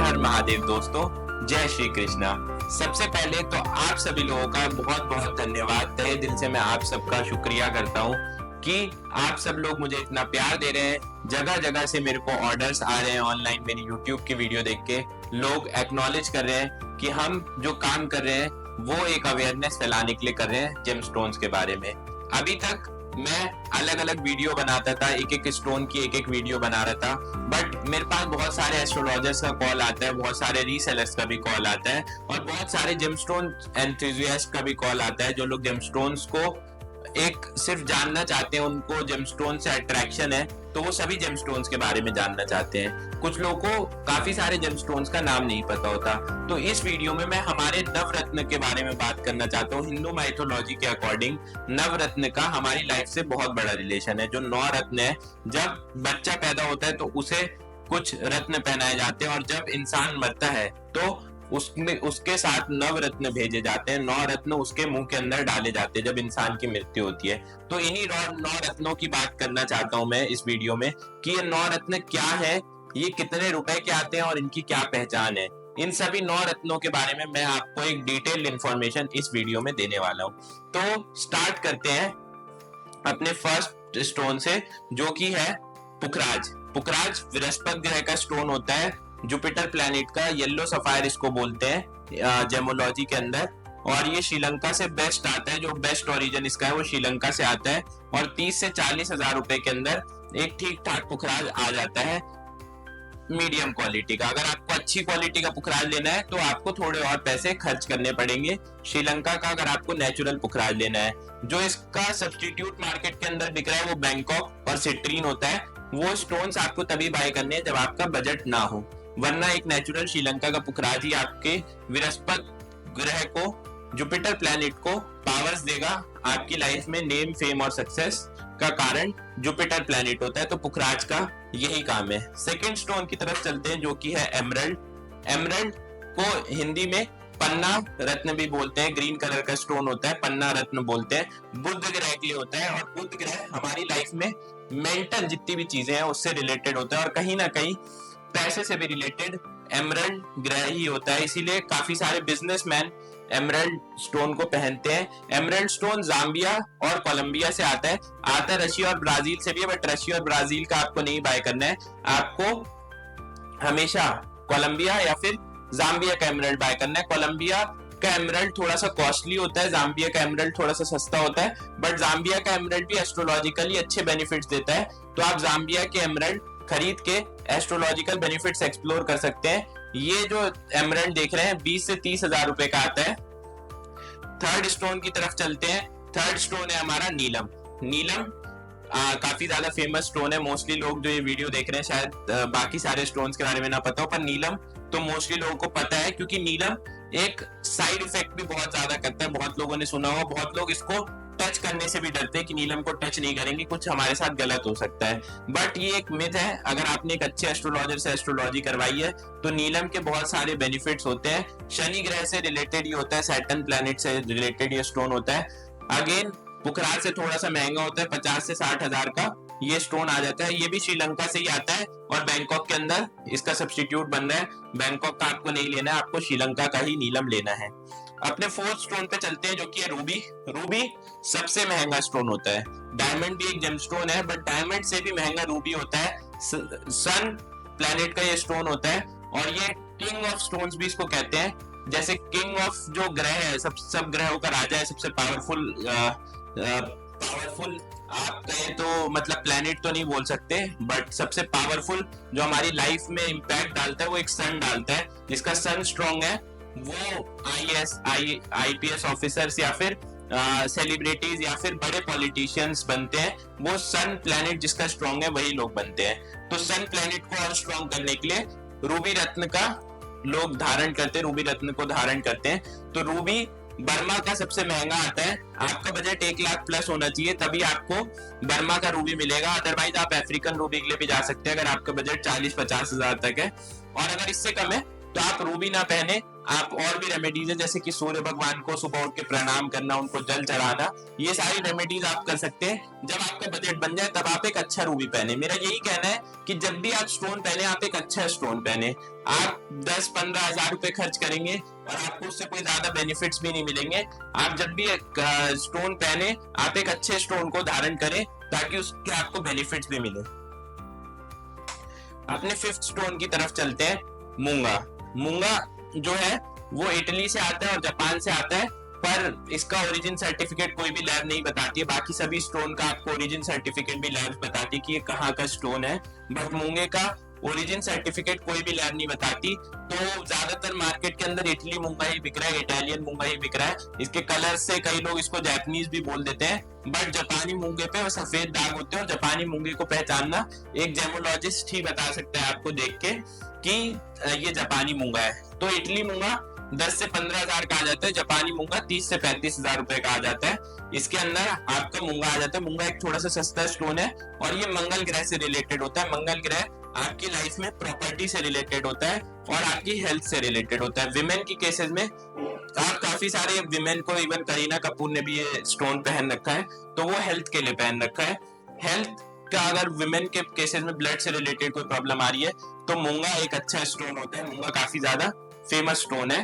हर महादेव दोस्तों, जय श्री कृष्णा। सबसे पहले तो आप सभी लोगों का बहुत बहुत धन्यवाद। तहे दिल से मैं आप सबका शुक्रिया करता हूँ कि आप सब लोग मुझे इतना प्यार दे रहे हैं। जगह जगह से मेरे को ऑर्डर्स आ रहे हैं ऑनलाइन, मेरी यूट्यूब की वीडियो देख के लोग एक्नॉलेज कर रहे हैं कि हम जो काम कर रहे हैं वो एक अवेयरनेस फैलाने के लिए कर रहे हैं जेमस्टोन्स के बारे में। अभी तक मैं अलग अलग वीडियो बनाता था, एक एक स्टोन की एक एक वीडियो बना रहा था, बट मेरे पास बहुत सारे एस्ट्रोलॉजर्स का कॉल आता है, बहुत सारे रीसेलर्स का भी कॉल आता है और बहुत सारे जेमस्टोन एंथुसियास्ट का भी कॉल आता है जो लोग जेमस्टोन्स को एक सिर्फ जानना चाहते हैं, उनको जेमस्टोन से अट्रैक्शन है तो वो सभी जेमस्टोन्स के बारे में जानना चाहते हैं। कुछ लोगों को काफी सारे जेमस्टोन्स का नाम नहीं पता होता। तो इस वीडियो में मैं हमारे नवरत्न के बारे में बात करना चाहता हूँ। हिंदू माइथोलॉजी के अकॉर्डिंग नवरत्न का हमारी लाइफ से बहुत बड़ा रिलेशन है। जो 9 रत्न है, जब बच्चा पैदा होता है तो उसे कुछ रत्न पहनाए जाते हैं और जब इंसान मरता है तो उसमें उसके साथ नवरत्न भेजे जाते हैं। 9 रत्न उसके मुंह के अंदर डाले जाते हैं जब इंसान की मृत्यु होती है। तो इन्हीं 9 रत्नों की बात करना चाहता हूं मैं इस वीडियो में कि ये 9 रत्न क्या है, ये कितने रुपए के आते हैं और इनकी क्या पहचान है। इन सभी 9 रत्नों के बारे में मैं आपको एक डिटेल्ड इंफॉर्मेशन इस वीडियो में देने वाला हूँ। तो स्टार्ट करते हैं अपने फर्स्ट स्टोन से, जो कि है पुखराज। पुखराज बृहस्पति ग्रह का स्टोन होता है, जुपिटर प्लैनेट का, येलो सफायर इसको बोलते हैं जेमोलॉजी के अंदर। और ये श्रीलंका से बेस्ट आता है, जो बेस्ट ओरिजिन इसका है वो श्रीलंका से आता है और 30 से 40 हजार रुपए के अंदर एक ठीक ठाक पुखराज आ जाता है, मीडियम क्वालिटी का। अगर आपको अच्छी क्वालिटी का पुखराज लेना है तो आपको थोड़े और पैसे खर्च करने पड़ेंगे श्रीलंका का, अगर आपको नेचुरल पुखराज लेना है। जो इसका सब्स्टिट्यूट मार्केट के अंदर बिक रहा है वो बैंकॉक और सिट्रीन होता है। वो स्टोन्स आपको तभी बाय करने हैं जब आपका बजट ना हो, वरना एक नेचुरल श्रीलंका का पुखराज ही आपके बृहस्पति ग्रह को, जुपिटर प्लैनेट को पावर्स देगा। आपकी लाइफ में नेम, फेम और सक्सेस का कारण जुपिटर प्लैनेट होता है। तो पुखराज का यही काम है। सेकंड स्टोन की तरफ चलते हैं, जो कि है एमरल्ड। एमरल्ड को हिंदी में पन्ना रत्न भी बोलते हैं, ग्रीन कलर का स्टोन होता है, पन्ना रत्न बोलते हैं। बुध ग्रह के लिए होता है और बुध ग्रह हमारी लाइफ में मेंटल जितनी भी चीजें हैं उससे रिलेटेड होता है और कहीं ना कहीं पैसे से भी रिलेटेड एमरल्ड ग्रह ही होता है। इसीलिए काफी सारे बिजनेसमैन एमरल्ड स्टोन को पहनते हैं। एमरल्ड स्टोन जाम्बिया और कोलंबिया से आता है रशिया और ब्राजील से भी है, बट रशिया और ब्राजील का आपको नहीं बाय करना है। आपको हमेशा कोलंबिया या फिर जाम्बिया का एमरल्ड बाय करना है। कोलंबिया का एमरल्ड थोड़ा सा कॉस्टली होता है, जाम्बिया का एमरल्ड थोड़ा सा सस्ता होता है, बट जाम्बिया का एमरल्ड भी एस्ट्रोलॉजिकली अच्छे बेनिफिट्स देता है। तो आप जाम्बिया के एमरल्ड खरीद के एस्ट्रोलॉजिकल बेनिफिट्स एक्सप्लोर कर सकते हैं। ये जो एमरल्ड देख रहे हैं 20 से 30 हजार रुपए का आता है। थर्ड स्टोन की तरफ चलते हैं। थर्ड स्टोन है हमारा नीलम। नीलम काफी ज्यादा फेमस स्टोन है। मोस्टली लोग जो ये वीडियो देख रहे हैं शायद बाकी सारे स्टोन्स के बारे में ना पता हो, पर नीलम तो मोस्टली लोगों को पता है, क्योंकि नीलम एक साइड इफेक्ट भी बहुत ज्यादा करता है। बहुत लोगों ने सुना होगा, बहुत लोग इसको टच करने से भी डरते हैं कि नीलम को टच नहीं करेंगे, कुछ हमारे साथ गलत हो सकता है। बट ये एक मिथ है। अगर आपने एक अच्छे एस्ट्रोलॉजर से एस्ट्रोलॉजी करवाई है तो नीलम के बहुत सारे बेनिफिट्स होते हैं। शनि ग्रह से रिलेटेड ही होता है, सैटर्न प्लैनेट से रिलेटेड ये स्टोन होता है। अगेन पुखराज से थोड़ा सा महंगा होता है, 50 से 60 हजार का ये स्टोन आ जाता है। ये भी श्रीलंका से ही आता है और बैंकॉक के अंदर इसका सब्स्टिट्यूट बन रहा है। बैंकॉक का आपको नहीं लेना है, आपको श्रीलंका का ही नीलम लेना है। अपने फोर्थ स्टोन पे चलते हैं, जो कि है रूबी। रूबी सबसे महंगा स्टोन होता है। डायमंड भी एक जेमस्टोन है, बट डायमंड से भी महंगा रूबी होता है। सन प्लैनेट का ये स्टोन होता है और ये किंग ऑफ स्टोन्स भी इसको कहते हैं। जैसे किंग ऑफ जो ग्रह है, सब ग्रहों का राजा है, सबसे पावरफुल आप कहें तो मतलब प्लैनेट तो नहीं बोल सकते, बट सबसे पावरफुल जो हमारी लाइफ में इम्पैक्ट डालता है वो एक सन डालता है। जिसका सन स्ट्रॉन्ग है वो आईपीएस ऑफिसर्स या फिर सेलिब्रिटीज या फिर बड़े पॉलिटिशियंस बनते हैं। वो सन प्लैनेट जिसका स्ट्रॉन्ग है वही लोग बनते हैं। तो सन प्लैनेट को और स्ट्रॉन्ग करने के लिए रूबी रत्न का लोग धारण करते हैं, रूबी रत्न को धारण करते हैं। तो रूबी बर्मा का सबसे महंगा आता है। आपका बजट 1 लाख प्लस होना चाहिए, तभी आपको बर्मा का रूबी मिलेगा। अदरवाइज आप अफ्रीकन रूबी के लिए भी जा सकते हैं अगर आपका बजट 40-50 हजार तक है। और अगर इससे कम है तो आप रूबी ना पहने, आप और भी रेमेडीज है जैसे कि सूर्य भगवान को सुबह उठ के प्रणाम करना, उनको जल चढ़ाना, ये सारी रेमेडीज आप कर सकते हैं। जब आपका बजट बन जाए तब आप एक अच्छा रूबी पहने। मेरा यही कहना है कि जब भी आप स्टोन पहने आप एक अच्छा स्टोन पहने। आप 10-15 हजार रुपए खर्च करेंगे और आपको उससे कोई ज्यादा बेनिफिट्स भी नहीं मिलेंगे। आप जब भी एक स्टोन पहने आप एक अच्छे स्टोन को धारण करें ताकि उसके आपको बेनिफिट्स भी मिले। अपने फिफ्थ स्टोन की तरफ चलते हैं, मूंगा। मूंगा जो है वो इटली से आता है और जापान से आता है, पर इसका ओरिजिन सर्टिफिकेट कोई भी लैब नहीं बताती है। बाकी सभी स्टोन का आपको ओरिजिन सर्टिफिकेट भी लैब बताती है कि ये कहाँ का स्टोन है, बट मूंगे का ओरिजिन सर्टिफिकेट कोई भी लैब नहीं बताती। तो ज्यादातर मार्केट के अंदर इटली मूंगा ही बिक रहा है, इटालियन मूंगा ही बिक रहा है। इसके कलर से कई लोग इसको जापानीज भी बोल देते हैं, बट जापानी मूंगे पे वो सफेद दाग होते हैं और जापानी मूंगे को पहचानना एक जेमोलॉजिस्ट ही बता सकता है आपको देख के कि ये जापानी मूंगा है। तो इटली मूंगा 10 से 15 हजार का आ जाता है, जापानी मूंगा 30 से 35 हजार रुपए का आ जाता है। इसके अंदर आपका मूंगा आ जाता है। मूंगा एक थोड़ा सा सस्ता स्टोन है और ये मंगल ग्रह से रिलेटेड होता है। मंगल ग्रह आपकी लाइफ में प्रॉपर्टी से रिलेटेड होता है और आपकी हेल्थ से रिलेटेड होता है। विमेन की केसेस में आप काफी सारे विमेन को, इवन करीना कपूर ने भी ये स्टोन पहन रखा है, तो वो हेल्थ के लिए पहन रखा है। हेल्थ का अगर विमेन के केसेस में ब्लड से रिलेटेड कोई प्रॉब्लम आ रही है तो मूंगा एक अच्छा स्टोन होता है। मूंगा काफी ज्यादा फेमस स्टोन है।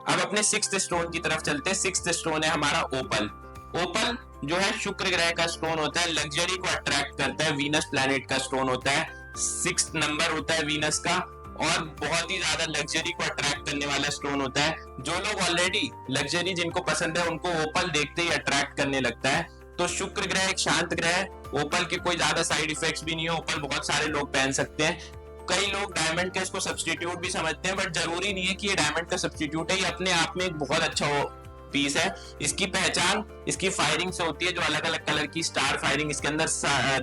अब अपने सिक्स्थ स्टोन की तरफ चलते हैं। सिक्स्थ स्टोन है हमारा ओपल। ओपल जो है शुक्र ग्रह का स्टोन होता है, लग्जरी को अट्रैक्ट करता है, वीनस प्लैनेट का स्टोन होता है, 6th नंबर होता है वीनस का और बहुत ही ज्यादा लग्जरी को अट्रैक्ट करने वाला स्टोन होता है। जो लोग ऑलरेडी लग्जरी जिनको पसंद है उनको ओपल देखते ही अट्रैक्ट करने लगता है। तो शुक्र ग्रह एक शांत ग्रह है, ओपल के कोई ज्यादा साइड इफेक्ट्स भी नहीं है। ओपल बहुत सारे लोग पहन सकते हैं। कई लोग डायमंड का इसको सब्स्टिट्यूट भी समझते हैं, बट जरूरी नहीं है कि ये डायमंड का सब्स्टिट्यूट है। ये अपने आप में एक बहुत अच्छा पीस है। इसकी पहचान इसकी फायरिंग से होती है, जो अलग अलग कलर की स्टार फायरिंग, इसके अंदर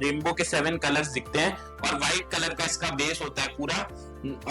रेनबो के 7 कलर्स दिखते हैं और व्हाइट कलर का इसका बेस होता है पूरा।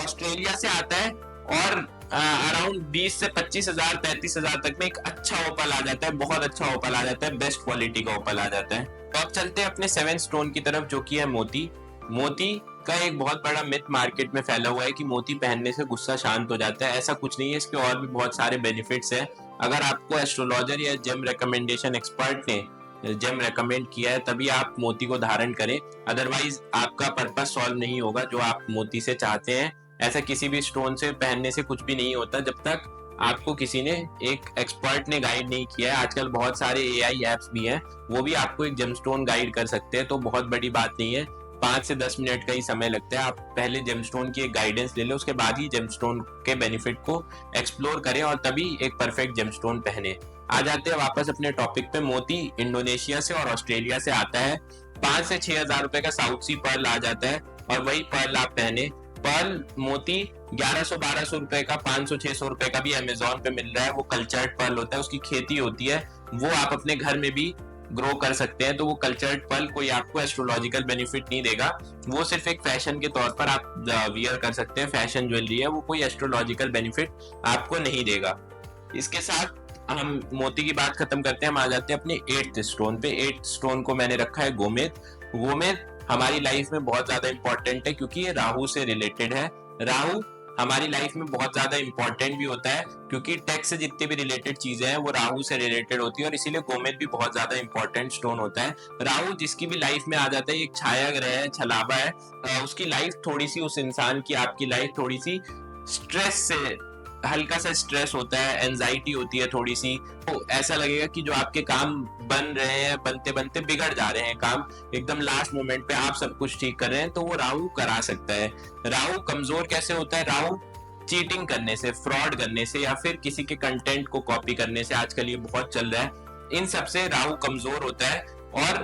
ऑस्ट्रेलिया से आता है और अराउंड 20 से 25 हजार 33 हजार तक में एक अच्छा ओपल आ जाता है, बहुत अच्छा ओपल आ जाता है, बेस्ट क्वालिटी का ओपल आ जाता है। तो अब चलते हैं अपने 7th स्टोन की तरफ जो कि है मोती। मोती का एक बहुत बड़ा मिथ मार्केट में फैला हुआ है कि मोती पहनने से गुस्सा शांत हो जाता है। ऐसा कुछ नहीं है, इसके और भी बहुत सारे बेनिफिट्स हैं। अगर आपको एस्ट्रोलॉजर या जेम रिकमेंडेशन एक्सपर्ट ने जेम रेकमेंड किया है तभी आप मोती को धारण करें, अदरवाइज आपका पर्पस सॉल्व नहीं होगा जो आप मोती से चाहते हैं। ऐसा किसी भी स्टोन से पहनने से कुछ भी नहीं होता जब तक आपको किसी ने, एक एक्सपर्ट ने गाइड नहीं किया है। आजकल बहुत सारे AI एप्स भी हैं, वो भी आपको एक जेमस्टोन गाइड कर सकते हैं, तो बहुत बड़ी बात नहीं है। 5 से 10 मिनट का ही समय लगता है। आप पहले जेमस्टोन की एक गाइडेंस ले लो, उसके बाद ही जेमस्टोन के बेनिफिट को एक्सप्लोर करें और तभी एक परफेक्ट जेमस्टोन पहने। आ जाते हैं वापस अपने टॉपिक पे। मोती इंडोनेशिया से और ऑस्ट्रेलिया से आता है। 5 से 6 हजार रुपए का साउथ सी पर्ल आ जाता है और वही पर्ल आप पहने। पर्ल मोती 1100-1200 रुपए का, 500-600 रुपए का भी अमेजोन पे मिल रहा है। वो कल्चर्ड पर्ल होता है, उसकी खेती होती है, वो आप अपने घर में भी ग्रो कर सकते हैं। तो वो कल्चर्ड पर्ल कोई आपको एस्ट्रोलॉजिकल बेनिफिट नहीं देगा, वो सिर्फ एक फैशन के तौर पर आप वियर कर सकते हैं, फैशन ज्वेलरी है, वो कोई एस्ट्रोलॉजिकल बेनिफिट आपको नहीं देगा। इसके साथ हम मोती की बात खत्म करते हैं, हम आ जाते हैं अपने 8th स्टोन पे। 8th स्टोन को मैंने रखा है गोमेद। गोमेद हमारी लाइफ में बहुत ज्यादा इंपॉर्टेंट है क्योंकि ये राहु से रिलेटेड है। राहु हमारी लाइफ में बहुत ज्यादा इंपॉर्टेंट भी होता है क्योंकि टैक्स से जितनी भी रिलेटेड चीजें हैं वो राहु से रिलेटेड होती है और इसीलिए गोमेद भी बहुत ज्यादा इंपॉर्टेंट स्टोन होता है। राहु जिसकी भी लाइफ में आ जाता है, एक छाया ग्रह है, छलावा है, उसकी लाइफ थोड़ी सी, उस इंसान की, आपकी लाइफ थोड़ी सी स्ट्रेस से, हल्का सा स्ट्रेस होता है, एंजाइटी होती है थोड़ी सी। तो ऐसा लगेगा कि जो आपके काम बन रहे हैं, बनते बनते बिगड़ जा रहे हैं काम, एकदम लास्ट मोमेंट पे आप सब कुछ ठीक कर रहे हैं, तो वो राहु करा सकता है। राहु कमजोर कैसे होता है? राहु चीटिंग करने से, फ्रॉड करने से या फिर किसी के कंटेंट को कॉपी करने से, आजकल ये बहुत चल रहा है, इन सब से राहु कमजोर होता है। और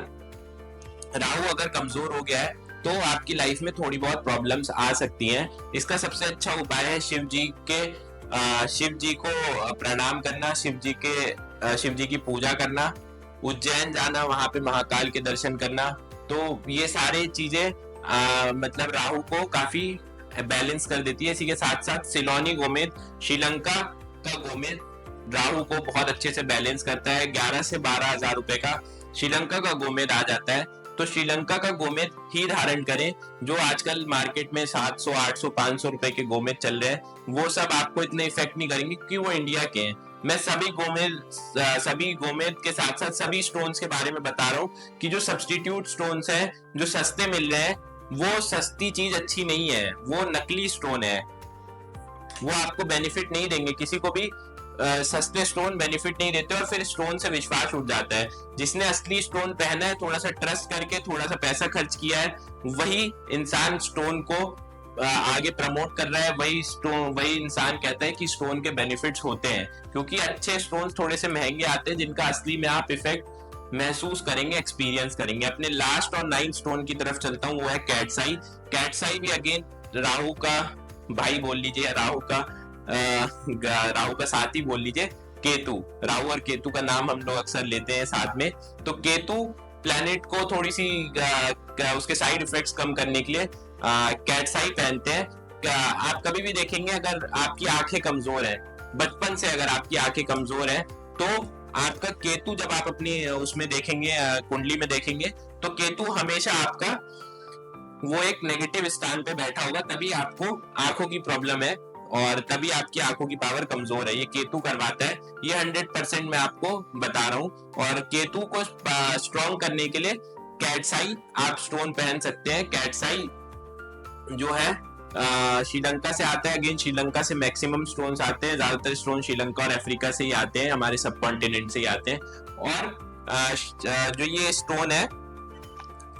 राहु अगर कमजोर हो गया है तो आपकी लाइफ में थोड़ी बहुत प्रॉब्लम्स आ सकती हैं। इसका सबसे अच्छा उपाय है शिव जी को प्रणाम करना, शिव जी की पूजा करना, उज्जैन जाना, वहां पे महाकाल के दर्शन करना। तो ये सारी चीजें मतलब राहु को काफी बैलेंस कर देती है। इसी के साथ साथ सिलोनी गोमेद, श्रीलंका का गोमेद राहु को बहुत अच्छे से बैलेंस करता है। 11 से 12 हजार रुपए का श्रीलंका का गोमेद आ जाता है। तो श्रीलंका का गोमेद ही धारण करें, जो आजकल मार्केट में 700, 800, 500 रुपए के गोमेद चल रहे हैं। वो सब आपको इतने इफेक्ट नहीं करेंगे क्योंकि वो इंडिया के हैं। मैं सभी गोमेद के साथ साथ सभी स्टोन्स के बारे में बता रहा हूँ कि जो सब्स्टिट्यूट स्टोन्स हैं जो सस्ते मिल रहे हैं, वो सस्ती चीज अच्छी नहीं है, वो नकली स्टोन है, वो आपको बेनिफिट नहीं देंगे। किसी को भी सस्ते स्टोन बेनिफिट नहीं देते और फिर स्टोन से विश्वास उठ जाता है। जिसने असली स्टोन पहना है, थोड़ा सा ट्रस्ट करके थोड़ा सा पैसा खर्च किया है, वही इंसान स्टोन को आगे प्रमोट कर रहा है, वही इंसान कहता है कि स्टोन के बेनिफिट्स होते हैं। क्योंकि अच्छे स्टोन थोड़े से महंगे आते हैं जिनका असली में आप इफेक्ट महसूस करेंगे, एक्सपीरियंस करेंगे। अपने लास्ट और 9th स्टोन की तरफ चलता हूँ, वो है कैटसाई। कैटसाई भी अगेन राहु का भाई बोल लीजिए, राहु का साथी बोल लीजिए, केतु। राहु और केतु का नाम हम लोग अक्सर लेते हैं साथ में। तो केतु प्लैनेट को थोड़ी सी उसके साइड इफेक्ट्स कम करने के लिए कैटसाई पहनते हैं। आप कभी भी देखेंगे, अगर आपकी आंखें कमजोर है, बचपन से अगर आपकी आंखें कमजोर है, तो आपका केतु जब आप अपनी उसमें देखेंगे, कुंडली में देखेंगे, तो केतु हमेशा आपका वो एक नेगेटिव स्थान पे बैठा होगा, तभी आपको आंखों की प्रॉब्लम है और तभी आपकी आंखों की पावर कमजोर है। ये केतु करवाता है, ये 100% मैं आपको बता रहा हूँ। और केतु को स्ट्रॉन्ग करने के लिए कैटसाई आप स्टोन पहन सकते हैं। कैटसाई जो है श्रीलंका से आता है। अगेन श्रीलंका से मैक्सिमम स्टोन्स आते हैं, ज्यादातर स्टोन श्रीलंका और अफ्रीका से ही आते हैं, हमारे सब कॉन्टिनेंट से ही आते हैं। और जो ये स्टोन है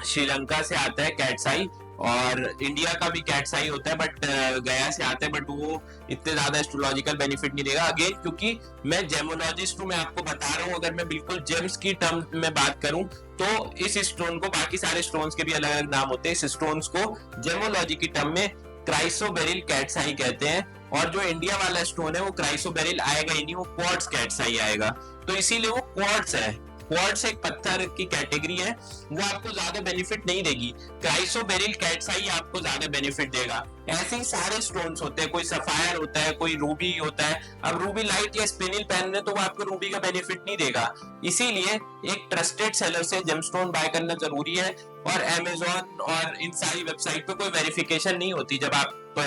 श्रीलंका से आता है कैटसाई, और इंडिया का भी कैटसाई होता है, बट गया से आता है, बट वो इतने ज्यादा एस्ट्रोलॉजिकल बेनिफिट नहीं देगा। अगेन क्योंकि मैं जेमोलॉजिस्ट हूँ, मैं आपको बता रहा हूँ। अगर मैं बिल्कुल जेम्स की टर्म में बात करूं तो इस स्टोन को, बाकी सारे स्टोन्स के भी अलग अलग नाम होते हैं, इस स्टोन्स को जेमोलॉजी की टर्म में क्राइसोबेरिल कैटसाई कहते हैं। और जो इंडिया वाला स्टोन है वो क्राइसोबेरिल आएगा ही नहीं, वो क्वार्ट्ज कैटसाई आएगा। तो इसीलिए वो क्वार्ट्ज है। क्वार्ट्ज एक पत्थर की कैटेगरी है, वो आपको ज्यादा बेनिफिट नहीं देगी। क्राइसोबेरिल कैटसाई आपको ज्यादा बेनिफिट देगा। ऐसे ही सारे स्टोन्स होते हैं, कोई सफायर होता है, कोई रूबी होता है। अब रूबी लाइट या स्पिनिल पहन रहे तो वो आपको रूबी का बेनिफिट नहीं देगा। इसीलिए एक ट्रस्टेड सेलर से जेमस्टोन बाय करना जरूरी है। और अमेजोन और इन सारी वेबसाइट पे कोई वेरिफिकेशन नहीं होती जब आप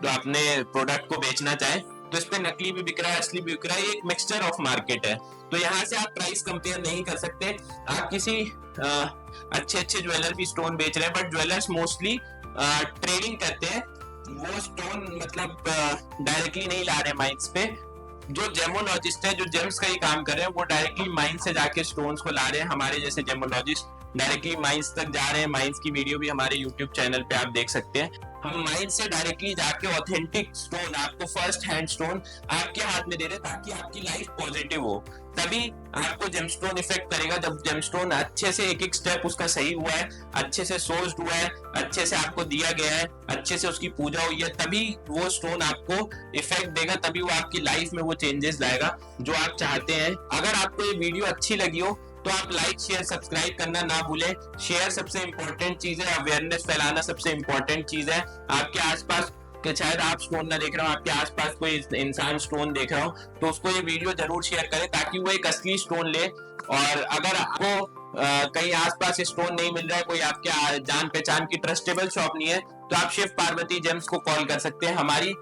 अपने प्रोडक्ट को बेचना चाहें। तो इस पे नकली भी बिक रहा है, असली भी बिक रहा है, एक मिक्सचर ऑफ मार्केट है। तो यहाँ से आप प्राइस कंपेयर नहीं कर सकते। आप किसी अच्छे ज्वेलर भी स्टोन बेच रहे हैं, बट ज्वेलर्स मोस्टली ट्रेडिंग करते हैं, वो स्टोन मतलब डायरेक्टली नहीं ला रहे माइंस पे। जो जेमोलॉजिस्ट है, जो जेम्स का ही काम कर रहे हैं, वो डायरेक्टली माइंस से जाके स्टोन्स को ला रहे हैं। हमारे जैसे जेमोलॉजिस्ट डायरेक्टली माइंस तक जा रहे हैं। माइंस की वीडियो भी हमारे यूट्यूब चैनल पे आप देख सकते हैं। हम माइंस से डायरेक्टली जाके ऑथेंटिक स्टोन, आपको फर्स्ट हैंड स्टोन आपके हाथ में दे रहे हैं, ताकि आपकी लाइफ पॉजिटिव हो। तभी आपको जेमस्टोन इफेक्ट करेगा। जब जेमस्टोन अच्छे से एक स्टेप उसका सही हुआ है, अच्छे से सोर्स्ड हुआ है, अच्छे से आपको दिया गया है, अच्छे से उसकी पूजा हुई है, तभी वो स्टोन आपको इफेक्ट देगा, तभी वो आपकी लाइफ में वो चेंजेस लाएगा जो आप चाहते हैं। अगर आपको ये वीडियो अच्छी लगी हो तो आप लाइक, शेयर, सब्सक्राइब करना ना भूलें। शेयर सबसे इंपॉर्टेंट चीज है, अवेयरनेस फैलाना सबसे इंपॉर्टेंट चीज है। आपके आसपास कि शायद आप स्टोन ना देख रहे हो, आपके आसपास कोई इंसान स्टोन देख रहा हो, तो उसको ये वीडियो जरूर शेयर करें ताकि वो एक असली स्टोन ले। और अगर आपको कहीं आसपास स्टोन नहीं मिल रहा है, कोई आपके जान पहचान की ट्रस्टेबल शॉप नहीं है, तो आप शिव पार्वती जेम्स को कॉल कर सकते हैं। हमारी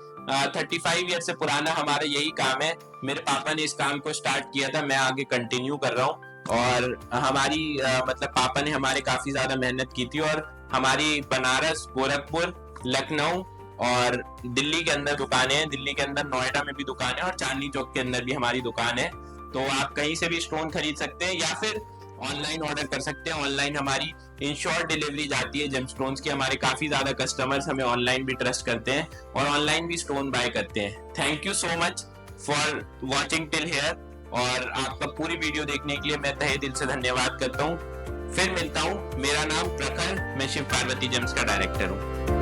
35 ईयर से पुराना हमारा यही काम है। मेरे पापा ने इस काम को स्टार्ट किया था, मैं आगे कंटिन्यू कर रहा हूँ। और हमारी मतलब पापा ने हमारे काफी ज्यादा मेहनत की थी, और हमारी बनारस, गोरखपुर, लखनऊ और दिल्ली के अंदर दुकानें हैं। दिल्ली के अंदर नोएडा में भी दुकान है, और चांदनी चौक के अंदर भी हमारी दुकान है। तो आप कहीं से भी स्टोन खरीद सकते हैं या फिर ऑनलाइन ऑर्डर कर सकते हैं। ऑनलाइन हमारी इंश्योर्ड डिलीवरी जाती है जेमस्टोन्स की। हमारे काफी ज्यादा कस्टमर्स हमें ऑनलाइन भी ट्रस्ट करते हैं और ऑनलाइन भी स्टोन बाय करते हैं। Thank you so much for watching till here, और आपका पूरी वीडियो देखने के लिए मैं तहे दिल से धन्यवाद करता हूँ। फिर मिलता हूँ। मेरा नाम प्रखर, मैं शिव पार्वती जेम्स का डायरेक्टर हूँ।